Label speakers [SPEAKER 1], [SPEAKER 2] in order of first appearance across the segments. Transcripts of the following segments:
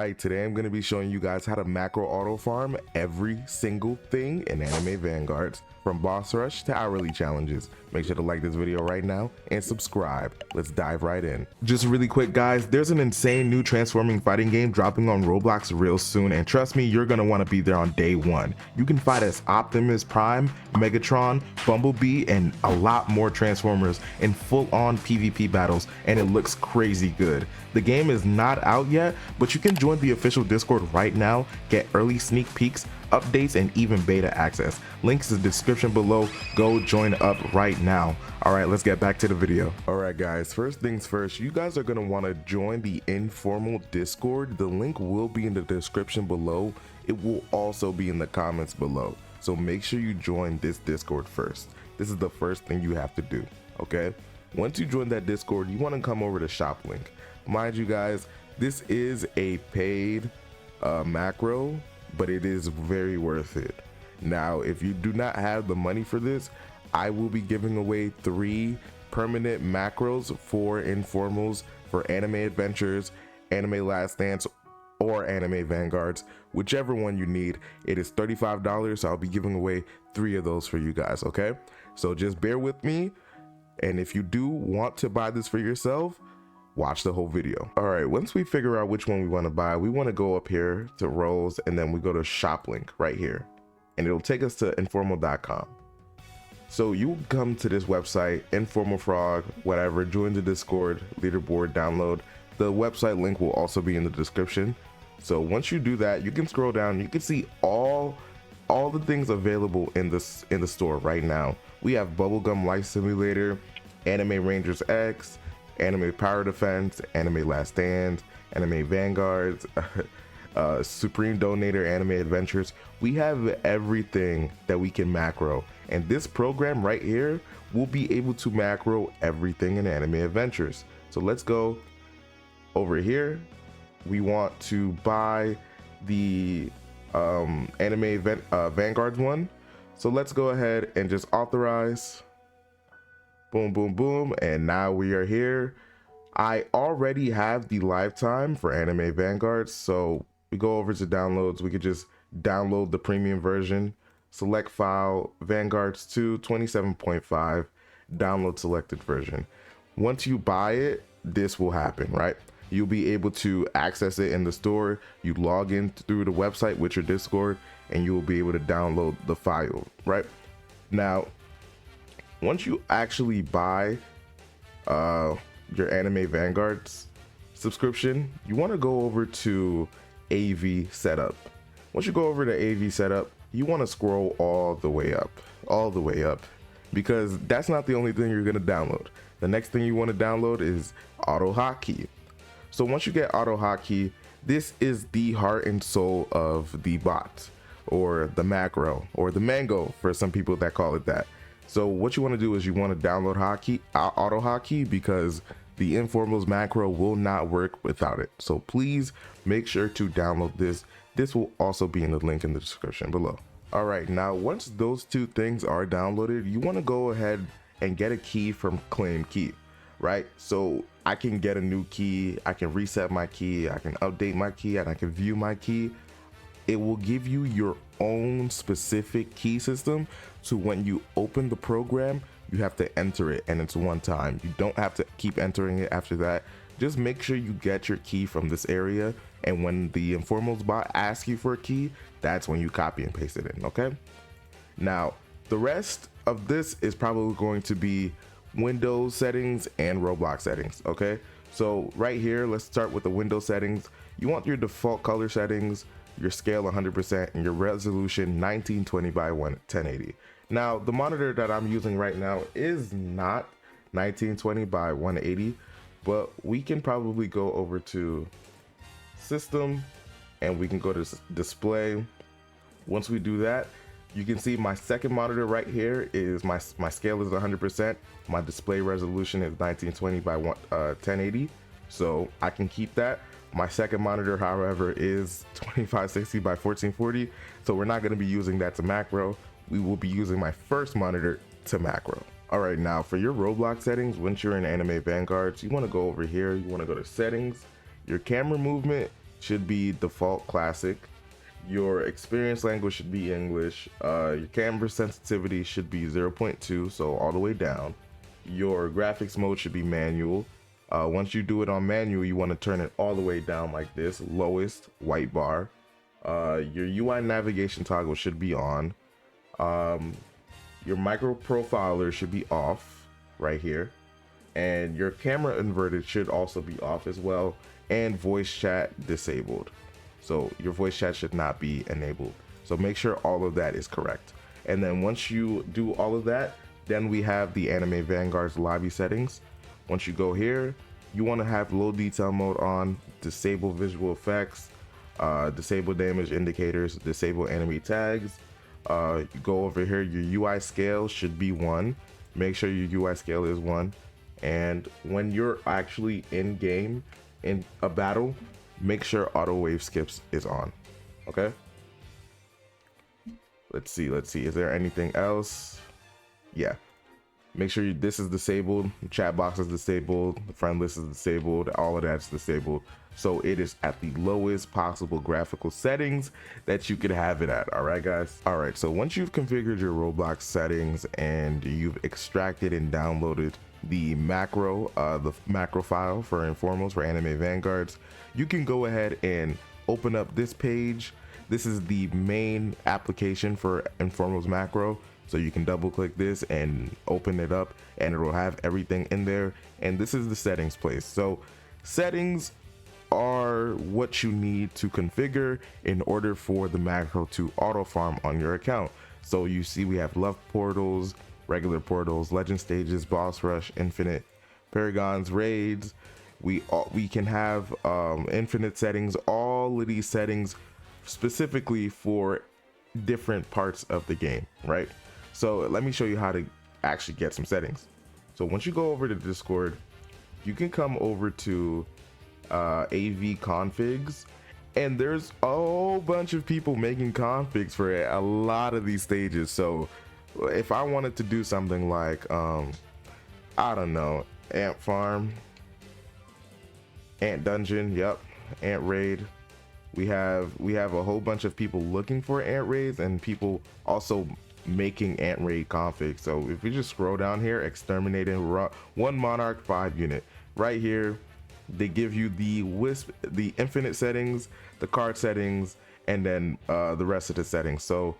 [SPEAKER 1] Alright, today I'm going to be showing you guys how to macro auto farm every single thing in Anime Vanguards, from boss rush to hourly challenges. Make sure to like this video right now and subscribe. Let's dive right in. Just really quick guys, there's an insane new transforming fighting game dropping on Roblox real soon, and trust me, you're going to want to be there on day one. You can fight as Optimus Prime, Megatron, Bumblebee, and a lot more Transformers in full-on PvP battles, and it looks crazy good. The game is not out yet, but you can join the official Discord right now, get early sneak peeks, updates, and even beta access. Links in the description below. Go join up right now. Alright, let's get back to the video. Alright guys, first things first, you guys are going to want to join the informal Discord. The link will be in the description below. It will also be in the comments below. So make sure you join this Discord first. This is the first thing you have to do, okay? Once you join that Discord, you want to come over to shop link. Mind you guys, this is a paid macro, but it is very worth it. Now, if you do not have the money for this, I will be giving away 3 permanent macros for informals for Anime Adventures, Anime Last Dance, or Anime Vanguards, whichever one you need. It is $35, so I'll be giving away 3 of those for you guys, okay? So just bear with me, and if you do want to buy this for yourself, watch the whole video. All right, once we figure out which one we want to buy, we want to go up here to rolls, and then we go to shop link right here, and it'll take us to informal.com. So you come to this website, informal frog, whatever, join the Discord, leaderboard, download. The website link will also be in the description. So once you do that, you can scroll down, you can see all the things available in the store right now. We have Bubblegum Life Simulator, Anime Rangers X, Anime Power Defense, Anime Last Stand, Anime Vanguards, Supreme Donator, Anime Adventures. We have everything that we can macro, and this program right here will be able to macro everything in Anime Adventures. So let's go over here. We want to buy the Anime Vanguards one, so let's go ahead and just authorize. Boom, boom, boom, and now we are here. I already have the lifetime for Anime Vanguards, so we go over to downloads. We could just download the premium version, select file, Vanguards 2, 27.5, download selected version. Once you buy it, this will happen, right? You'll be able to access it in the store. You log in through the website with your Discord, and you will be able to download the file, right? Now, once you actually buy your Anime Vanguards subscription, you want to go over to AV setup. Once you go over to AV setup, you want to scroll all the way up, because that's not the only thing you're going to download. The next thing you want to download is auto hotkey. So once you get auto hotkey, this is the heart and soul of the bot, or the macro, or the mango for some people that call it that. So what you want to do is you want to download auto hotkey, because the informals macro will not work without it. So please make sure to download this. This will also be in the link in the description below. All right, now once those 2 things are downloaded, you want to go ahead and get a key from Claim Key, right? So I can get a new key, I can reset my key, I can update my key, and I can view my key. It will give you your own specific key system, so when you open the program, you have to enter it, and it's one time. You don't have to keep entering it after that. Just make sure you get your key from this area, and when the informals bot asks you for a key, that's when you copy and paste it in, okay? Now, the rest of this is probably going to be Windows settings and Roblox settings, okay? So right here, let's start with the Windows settings. You want your default color settings, your scale 100%, and your resolution 1920 by 1080. Now, the monitor that I'm using right now is not 1920 by 180, but we can probably go over to system, and we can go to display. Once we do that, you can see my second monitor right here is my scale is 100%. My display resolution is 1920 by 1080, so I can keep that. My second monitor, however, is 2560 by 1440, so we're not going to be using that to macro. We will be using my first monitor to macro. All right, now for your Roblox settings, once you're in Anime Vanguards, you want to go over here, you want to go to settings, your camera movement, should be default classic. Your experience language should be English. Your camera sensitivity should be 0.2, so all the way down. Your graphics mode should be manual. Once you do it on manual, you want to turn it all the way down like this, lowest white bar. Your UI navigation toggle should be on. Your micro profiler should be off right here. And your camera inverted should also be off as well, and voice chat disabled. So your voice chat should not be enabled. So make sure all of that is correct. And then once you do all of that, then we have the Anime Vanguards lobby settings. Once you go here, you want to have low detail mode on, disable visual effects, disable damage indicators, disable enemy tags. You go over here, your UI scale should be 1. Make sure your UI scale is 1. And when you're actually in game in a battle, make sure auto wave skips is on. Okay, let's see, is there anything else? Yeah, make sure this is disabled, chat box is disabled, the friend list is disabled, all of that's disabled, so it is at the lowest possible graphical settings that you could have it at. All right guys, all right, so once you've configured your Roblox settings and you've extracted and downloaded the macro file for informals for Anime Vanguards, you can go ahead and open up this page. This is the main application for informals macro, so you can double click this and open it up and it will have everything in there. And this is the settings place. So settings are what you need to configure in order for the macro to auto farm on your account. So you see we have love portals, regular portals, legend stages, boss rush, infinite, paragons, raids. We can have infinite settings, all of these settings specifically for different parts of the game, right? So let me show you how to actually get some settings. So once you go over to Discord, you can come over to AV configs, and there's a whole bunch of people making configs for a lot of these stages. So if I wanted to do something like I don't know, ant farm, ant dungeon, yep, ant raid, we have a whole bunch of people looking for ant raids and people also making ant raid configs. So if we just scroll down here, exterminating one monarch 5 unit, right here they give you the wisp, the infinite settings, the card settings, and then the rest of the settings. So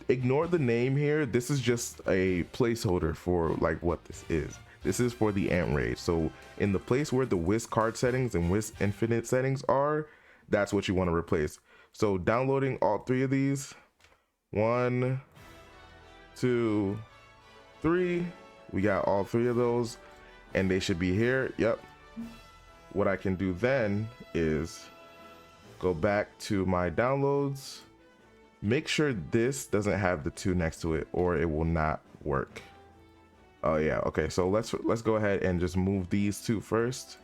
[SPEAKER 1] ignore the name here, this is just a placeholder for like what this is. This is for the ant raid. So in the place where the wisp card settings and wisp infinite settings are, that's what you want to replace. So downloading all 3 of these, 1, 2, 3, we got all 3 of those and they should be here. Yep. What I can do then is go back to my downloads, make sure this doesn't have the 2 next to it or it will not work. Oh yeah, okay, so let's go ahead and just move these 2 first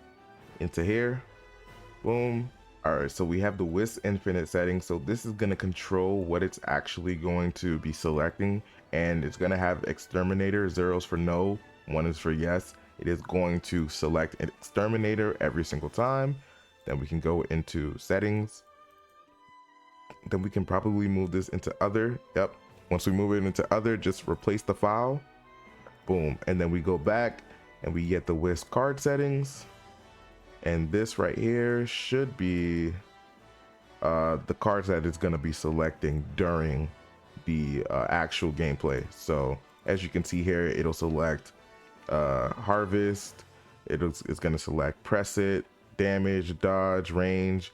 [SPEAKER 1] into here. Boom. All right, so we have the wisp infinite setting. So this is going to control what it's actually going to be selecting, and it's going to have exterminator, 0s for no, 1 is for yes. It is going to select an exterminator every single time. Then we can go into settings. Then we can probably move this into other. Yep. Once we move it into other, just replace the file. Boom. And then we go back and we get the wisp card settings. And this right here should be the cards that it's going to be selecting during the actual gameplay. So as you can see here, it'll select harvest, it's going to select press it, damage, dodge, range,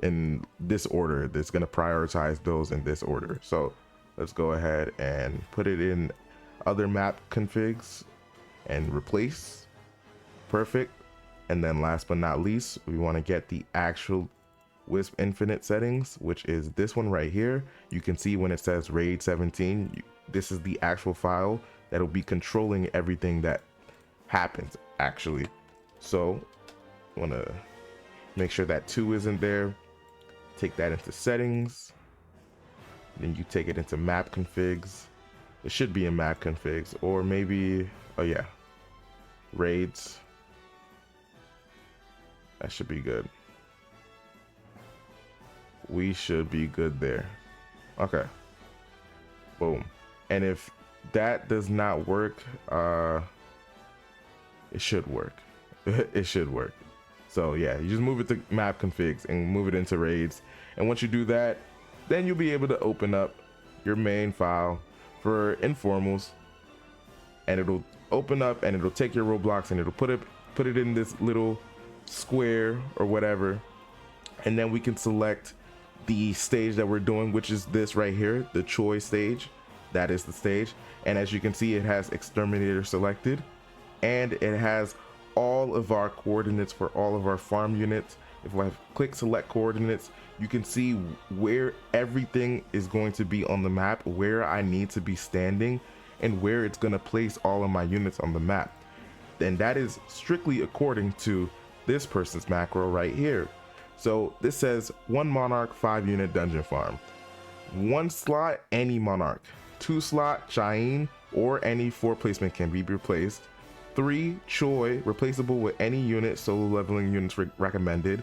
[SPEAKER 1] in this order. It's going to prioritize those in this order. So let's go ahead and put it in other map configs and replace. Perfect. And then last but not least, we want to get the actual wisp infinite settings, which is this one right here. You can see when it says raid 17, this is the actual file that'll be controlling everything that happens actually. So I want to make sure that 2 isn't there. Take that into settings, then you take it into map configs. It should be in map configs, or maybe, oh yeah, raids. That should be good. we should be good there. Okay, boom. And if that does not work, it should work. It should work. So yeah, you just move it to map configs and move it into raids, and once you do that, then you'll be able to open up your main file for informals, and it'll open up and it'll take your Roblox and it'll put it in this little square or whatever, and then we can select the stage that we're doing, which is this right here, the Choi stage. That is the stage, and as you can see, it has exterminator selected, and it has all of our coordinates for all of our farm units. If I click select coordinates, you can see where everything is going to be on the map, where I need to be standing, and where it's going to place all of my units on the map. And that is strictly according to this person's macro right here. So this says 1 monarch 5 unit dungeon farm, 1 slot any monarch, 2 slot Cheyenne or any 4 placement can be replaced, 3 Choi replaceable with any unit, solo leveling units recommended,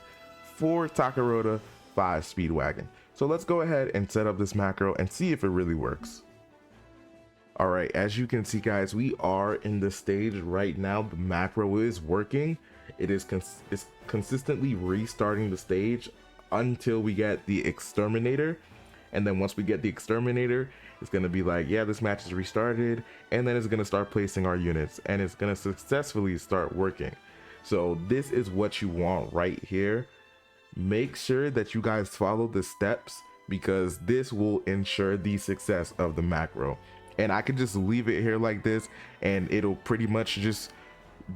[SPEAKER 1] 4 Takarota, 5 Speedwagon. So let's go ahead and set up this macro and see if it really works. All right, as you can see guys, we are in the stage right now. The macro is working. It is it's consistently restarting the stage until we get the exterminator, and then once we get the exterminator, it's going to be like, yeah, this match is restarted, and then it's going to start placing our units, and it's going to successfully start working. So this is what you want right here. Make sure that you guys follow the steps, because this will ensure the success of the macro. And I could just leave it here like this and it'll pretty much just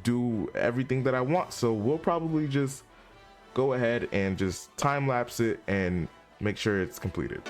[SPEAKER 1] do everything that I want. So we'll probably just go ahead and just time lapse it and make sure it's completed.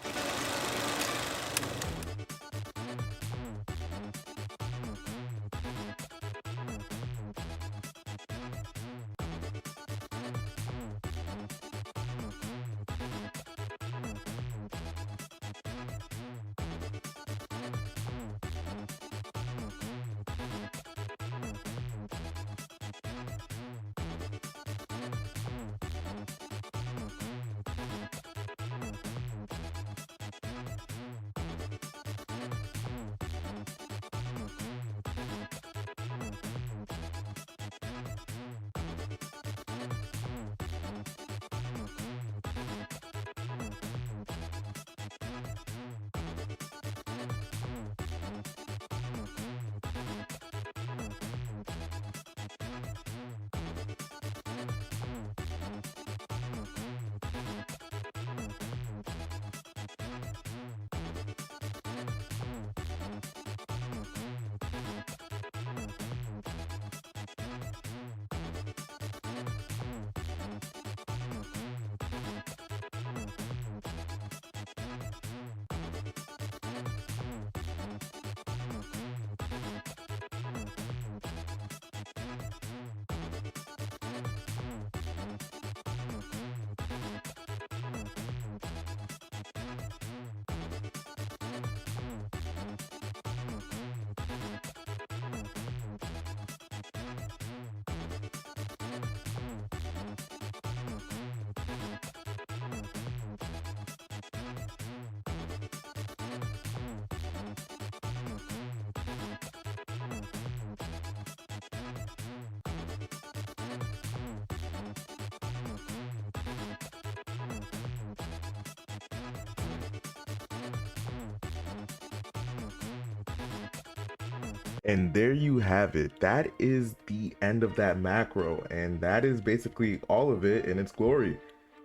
[SPEAKER 1] And there you have it. That is the end of that macro, and that is basically all of it in its glory.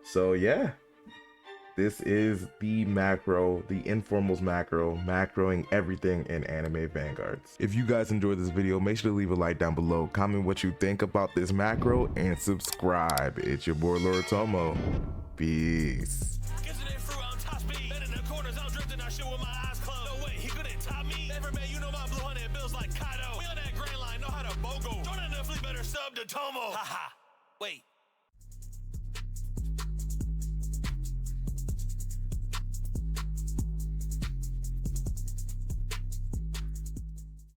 [SPEAKER 1] So yeah, this is the macro, the informals macro, macroing everything in Anime Vanguards. If you guys enjoyed this video, make sure to leave a like down below, comment what you think about this macro, and subscribe. It's your boy LorTomo. Peace. Wait.